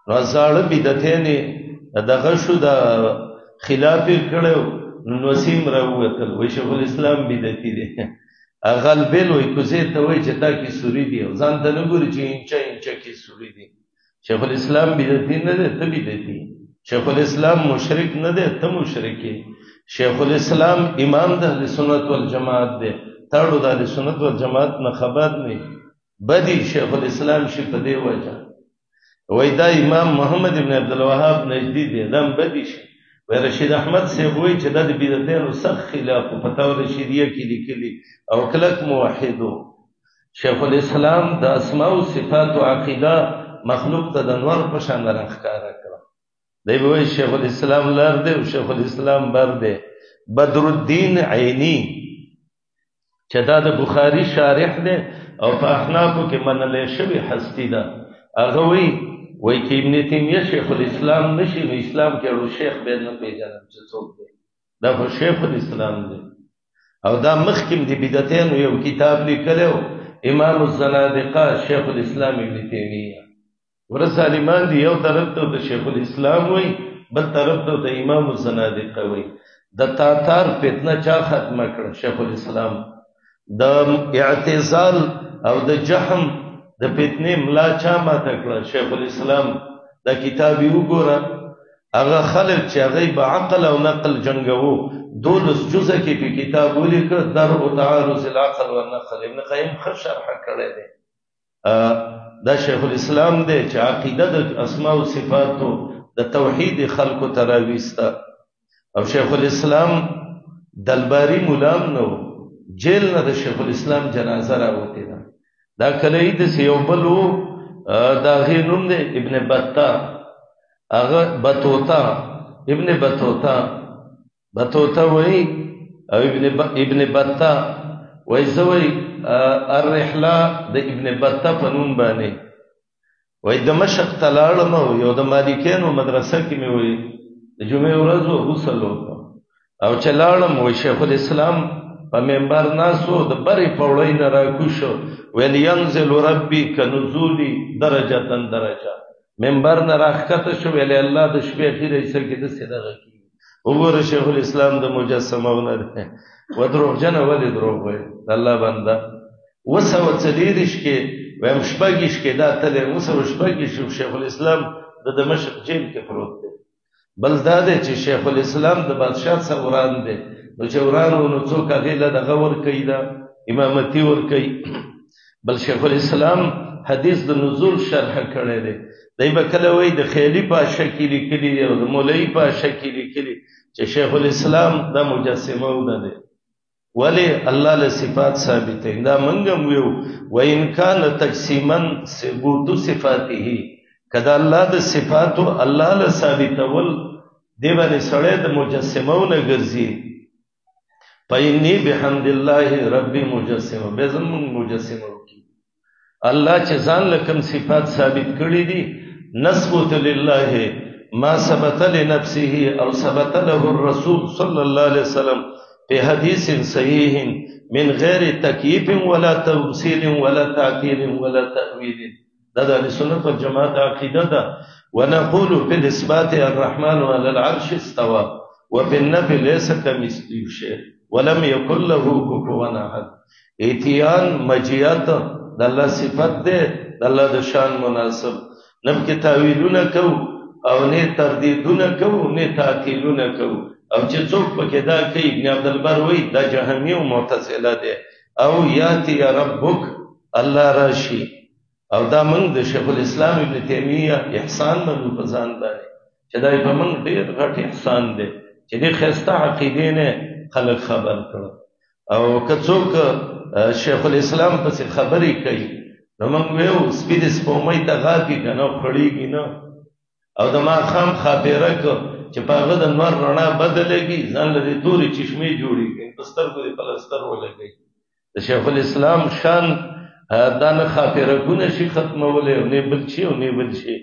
نو زاړه بدعتونه دغه شو د خلاف کړو نو وسیم راوتل وای شیخ الاسلام بدعتي دي اغل بل وای کوزه ته وای چې تا کی سوري دي ځان ته نه ګوري چې انچا کی سوري دي شیخ الاسلام بدعتي نه ده ته بدعتي شیخ الاسلام مشرک نه ده ته مشرکی شیخ الاسلام امام د اهل سنت والجماعت ده تاړو د اهل سنت والجماعت نه خبر نه بدی شیخ الاسلام شي په دی وجه وای دا امام محمد ابن عبد الوهاب نجدی دی دم بدی شي وای رشید احمد سی وای چې د بدعتونو سخت خلاف په فتاوی رشیدیه کې لیکلي او کلک موحدو شیخ الاسلام د اسماء او صفات او عقیده مخلوق ته د انوار په شان راخکاره کړ دی وای شیخ الاسلام لار دی او شیخ الاسلام بر دی بدر الدین عینی چې دا د بخاری شارح دی او په احنافو کې منلې شوی هستی ده هغه وای چې ابن تیمیه شیخ الاسلام نشي نو اسلام کې ورو شیخ به نه پیژنم چې څوک دی دا خو شیخ الاسلام دی او دا مخکم دی بدعتونو یو کتاب لیکلو امام الزنادقه شیخ الاسلام ابن تیمیه ورسالمان دی یو طرف ته د شیخ الاسلام وای بل طرف ته د امام الزنادقه وای د تاتار فتنه چا ختمه کړ شیخ الاسلام د اعتزال او د جهم د فتنې ملا چا ماته کړ شیخ الاسلام دا کتاب یو ګوره هغه خلک چې هغه به عقل او نقل جنگو دولس جزء کې په کتاب ولیکه درء تعارض العقل والنقل ابن قیم خ شرح کړی دی دا شیخ الاسلام دی چې عقیده د اسماء او صفاتو د توحید خلقو تراویستا او شیخ الاسلام دلباری مولام نو جیل نه د شیخ الاسلام جنازه راوته دا کله د سیوبلو دا غینوم دی ابن بطا هغه بطوطا ابن بطوطا وای او ابن بطا وای زوی الرحله د ابن بطا په نوم باندې وای د مشق تلاړم یو د مالکینو مدرسه کې مې وای د جمعې ورځ وصلو او چلاړم وای شیخ الاسلام په منبر ناسو د بری پوړی نه راکوشو ویل ينزل ربي كنزولي درجه منبر نه راخته شو ویل الله د شپې خیره یې کې د صدقه کی وګوره شیخ الاسلام د مجسمهونه و دروغ جن ول دروغ وای الله بنده وسو څلیرش کې ویم شپږش کې دا تل وسو شپږش شیخ الاسلام د دمشق جیل کې پروت دی بل دا دی چې شیخ الاسلام د بادشاہ څوران دی نو چې ورانو نو څوک هغه له دغه ور کوي دا امامتي ور کوي بل شیخ الاسلام حدیث د نزول شرح کړی دی دای په کله وای د خیلی په شکل لیکلی او د مولوی په شکل لیکلی چې شیخ الاسلام د مجسمه ونه دی ولی الله له صفات ثابته دا منګم ویو و ان کان تقسیما ثبوت صفاته کدا الله د صفاتو الله له ثابتول دی باندې سره د مجسمه ونه ګرځي فإني بحمد الله ربي مجسمه بزم مجسمه کی الله چې ځان لکم صفات ثابت کړی دي نثبت لله ما ثبت لنفسه او ثبت له الرسول صلى الله عليه وسلم في حديث صحيح من غير تكييف ولا تمثيل ولا تعطيل ولا تأويل دا د سنت والجماعت عقیده ده ونقول في الاثبات الرحمن على العرش استوى وفي النفي ليس كمثله شيء ولم يكن له كفوا احد اتيان مجيات د الله صفات ده د الله د شان مناسب نم کې تعویلونه کو او نه تردیدونه کو نه تعطیلونه کو او چې څوک پکې دا کوي ابن عبد البر وایي دا جهمی او معتزله ده او یاتی ربک الله راشي او دا موږ د شیخ الاسلام ابن تیمیه احسان منو په ځان باندې چې دا په موږ ډیر غټ احسان ده چې دې خسته عقیده نه خلق خبر کړو او کڅوک شیخ الاسلام پس خبرې کوي نو موږ ویو سپید سپومې ته غاپی کنه خړېږي نه او د ما خام خاطره کو چې پاغه د نور رڼا بدلېږي ځان له تورې چشمه جوړيږي پستر کو د پلستر ولګي د شیخ الاسلام شان دا نه خاطره ګونه شي ختمولې نه بل شي او نه بل شي